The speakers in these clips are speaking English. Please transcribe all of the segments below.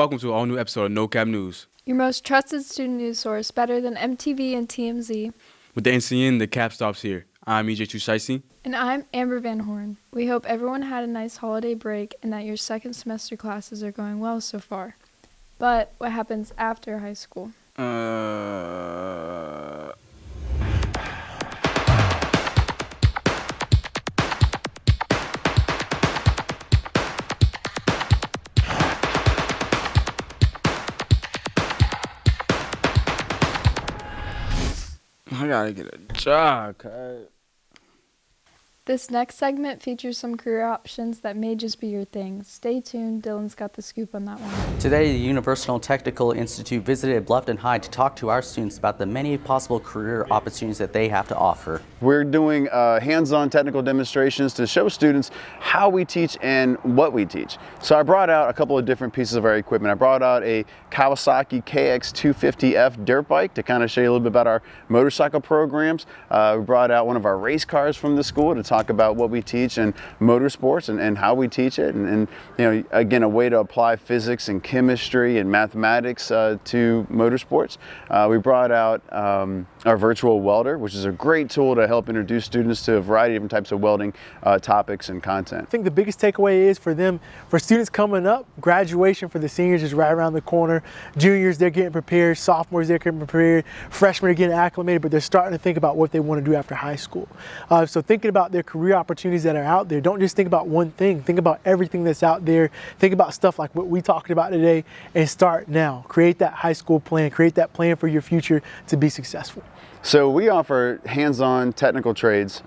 Welcome to an all-new episode of No Cap News. Your most trusted student news source, better than MTV and TMZ. With the NCN, the cap stops here. I'm EJ Chushaisi. And I'm Amber Van Horn. We hope everyone had a nice holiday break and that your second semester classes are going well so far. But what happens after high school? I gotta get a job, cuz. This next segment features some career options that may just be your thing. Stay tuned, Dylan's got the scoop on that one. Today, the Universal Technical Institute visited Bluffton High to talk to our students about the many possible career opportunities that they have to offer. We're doing hands-on technical demonstrations to show students how we teach and what we teach. So I brought out a couple of different pieces of our equipment. I brought out a Kawasaki KX250F dirt bike to kind of show you a little bit about our motorcycle programs. We brought out one of our race cars from the school to talk about what we teach in motorsports and how we teach it, and you know, again, a way to apply physics and chemistry and mathematics to motorsports. We brought out our virtual welder, which is a great tool to help introduce students to a variety of different types of welding topics and content. I think the biggest takeaway is for students coming up, graduation for the seniors is right around the corner. Juniors, they're getting prepared. Sophomores, they're getting prepared. Freshmen are getting acclimated, but they're starting to think about what they want to do after high school. So thinking about their career opportunities that are out there, don't just think about one thing. Think about everything that's out there. Think about stuff like what we talked about today and start now. Create that high school plan. Create that plan for your future to be successful. So we offer hands-on technical trades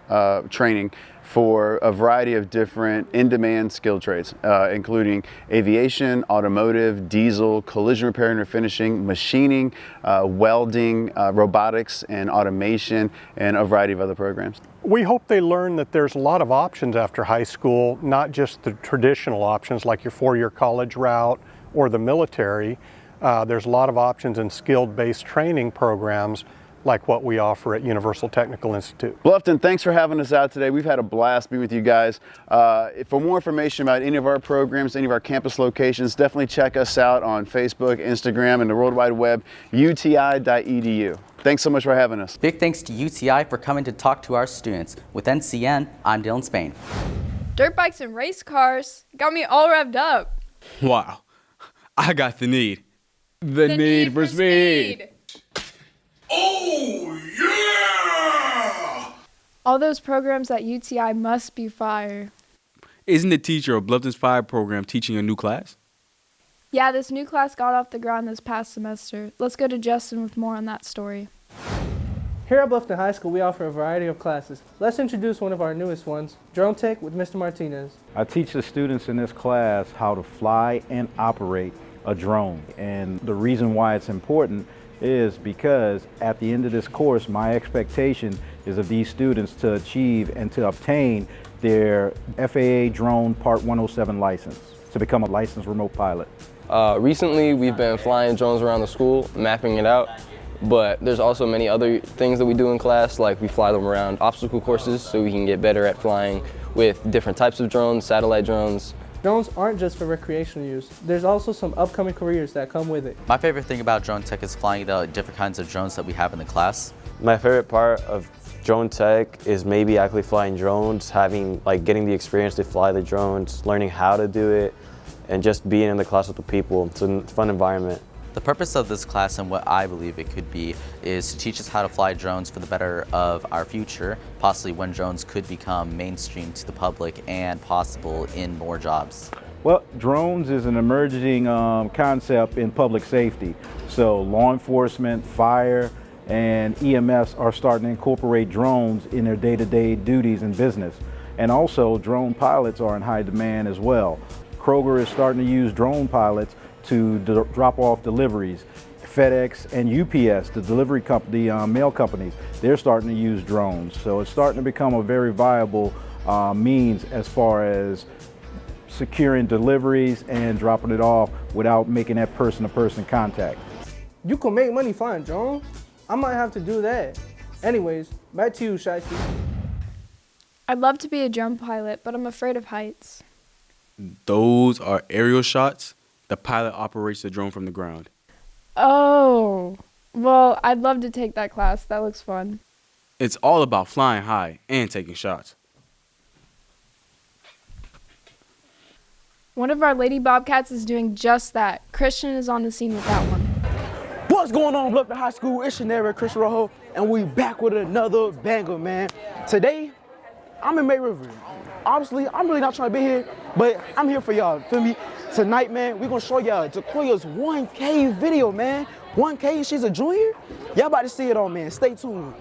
training for a variety of different in-demand skill trades, including aviation, automotive, diesel, collision repair and refinishing, machining, welding, robotics and automation, and a variety of other programs. We hope they learn that there's a lot of options after high school, not just the traditional options like your four-year college route or the military. There's a lot of options in skilled-based training programs like what we offer at Universal Technical Institute. Bluffton, thanks for having us out today. We've had a blast being with you guys. For more information about any of our programs, any of our campus locations, definitely check us out on Facebook, Instagram, and the World Wide Web, uti.edu. Thanks so much for having us. Big thanks to UTI for coming to talk to our students. With NCN, I'm Dylan Spain. Dirt bikes and race cars got me all revved up. Wow. I got the need. The need for speed. Oh, yeah! All those programs at UTI must be fire. Isn't the teacher of Bluffton's Fire program teaching a new class? Yeah, this new class got off the ground this past semester. Let's go to Justin with more on that story. Here at Bluffton High School, we offer a variety of classes. Let's introduce one of our newest ones, Drone Tech with Mr. Martinez. I teach the students in this class how to fly and operate a drone. And the reason why it's important is because at the end of this course, my expectation is of these students to achieve and to obtain their FAA Drone Part 107 license to become a licensed remote pilot. Recently, we've been flying drones around the school, mapping it out, but there's also many other things that we do in class, like we fly them around obstacle courses so we can get better at flying with different types of drones, satellite drones. Drones aren't just for recreational use. There's also some upcoming careers that come with it. My favorite thing about Drone Tech is flying the different kinds of drones that we have in the class. My favorite part of Drone Tech is maybe actually flying drones, getting the experience to fly the drones, learning how to do it, and just being in the class with the people. It's a fun environment. The purpose of this class and what I believe it could be is to teach us how to fly drones for the better of our future, possibly when drones could become mainstream to the public and possible in more jobs. Well, drones is an emerging concept in public safety. So law enforcement, fire, and EMS are starting to incorporate drones in their day-to-day duties and business. And also drone pilots are in high demand as well. Kroger is starting to use drone pilots to drop off deliveries. FedEx and UPS, the delivery company, mail companies, they're starting to use drones. So it's starting to become a very viable means as far as securing deliveries and dropping it off without making that person-to-person contact. You can make money flying drones. I might have to do that. Anyways, back to you, Shiesty. I'd love to be a drone pilot, but I'm afraid of heights. Those are aerial shots The pilot operates the drone from the ground. Oh, well, I'd love to take that class. That looks fun. It's all about flying high and taking shots. One of our Lady Bobcats is doing just that. Christian is on the scene with that one. What's going on, Bluffton High School? It's your neighbor, Chris Rojo, and we back with another banger, man. Today, I'm in May River. Obviously, I'm really not trying to be here, but I'm here for y'all, feel me? Tonight, man, we're gonna show y'all Tacoya's 1K video, man. 1K, she's a junior? Y'all about to see it on, man. Stay tuned.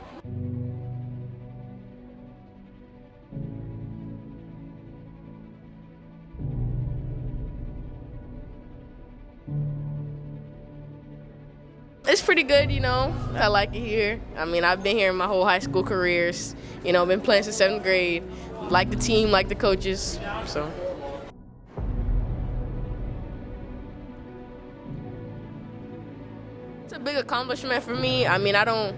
It's pretty good, you know. I like it here. I mean, I've been here my whole high school careers. You know, been playing since 7th grade. Like the team, like the coaches, so. It's a big accomplishment for me. I mean, I don't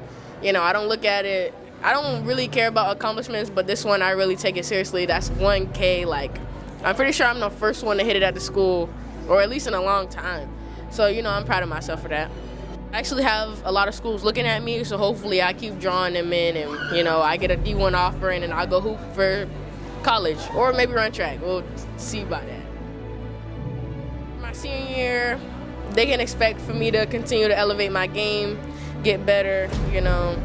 look at it. I don't really care about accomplishments, but this one I really take it seriously. That's 1K. Like, I'm pretty sure I'm the first one to hit it at the school, or at least in a long time. So, you know, I'm proud of myself for that. I actually have a lot of schools looking at me, so hopefully I keep drawing them in and, you know, I get a D1 offer and then I'll go hoop for college or maybe run track. We'll see about that. My senior year, they can expect for me to continue to elevate my game, get better, you know,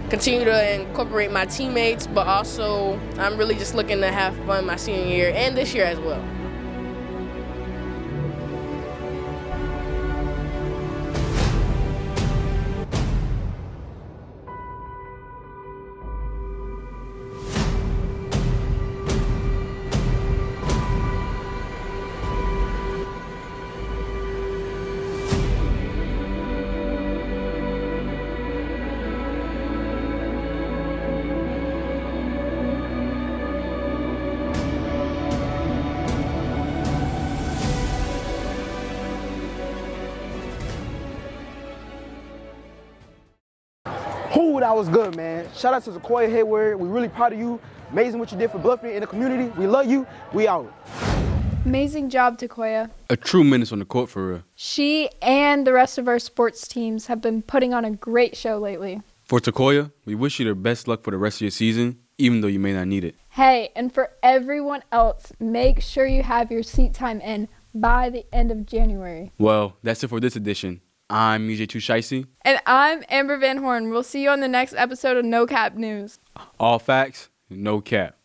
continue to incorporate my teammates, but also I'm really just looking to have fun my senior year and this year as well. Ooh, that was good, man. Shout out to Tacoya Hayward. We really proud of you. Amazing what you did for Bluffton and the community. We love you. We out. Amazing job, Tacoya. A true menace on the court for real. She and the rest of our sports teams have been putting on a great show lately. For Tacoya, we wish you the best luck for the rest of your season, even though you may not need it. Hey, and for everyone else, make sure you have your seat time in by the end of January. Well, that's it for this edition. I'm EJ Tushicey. And I'm Amber Van Horn. We'll see you on the next episode of No Cap News. All facts, no cap.